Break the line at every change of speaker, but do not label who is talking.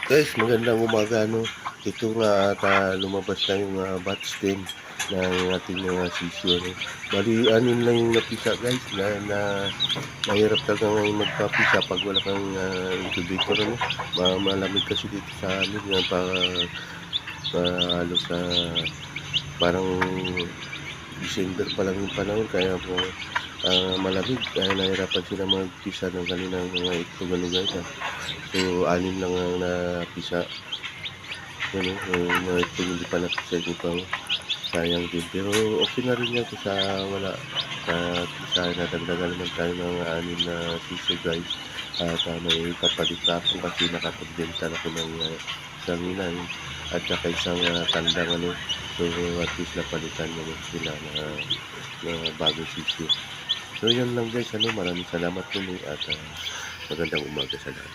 Guys, magandang umaga, no. Ito nga at lumabas na yung batch 10 ng ating mga sisyo, no. Bali, anim lang yung napisa, guys, na mahirap talaga ngayon magpapisa pag wala kang incubator, ano. Malamig kasi dito sa amin, halos parang December pa lang yung panahon, kaya po malamig, kaya nahirapan sila magpisa ng kanilang mga itlog, ano, guys, ha. So, anim lang ang napisa. Ano, yung mga itlog hindi pa napisa yung iba, sayang din. Pero okay na rin yan sa wala. At isa nadagdagan naman tayo ng anim na sisyo, guys. At may kapalit ako kasi nakapagbenta na ako ng isang inay at saka isang tandang, ano. So at least napalitan naman sila na bagong sisyo. So yun lang, guys, ano, maraming salamat muli at magandang umaga sa lahat.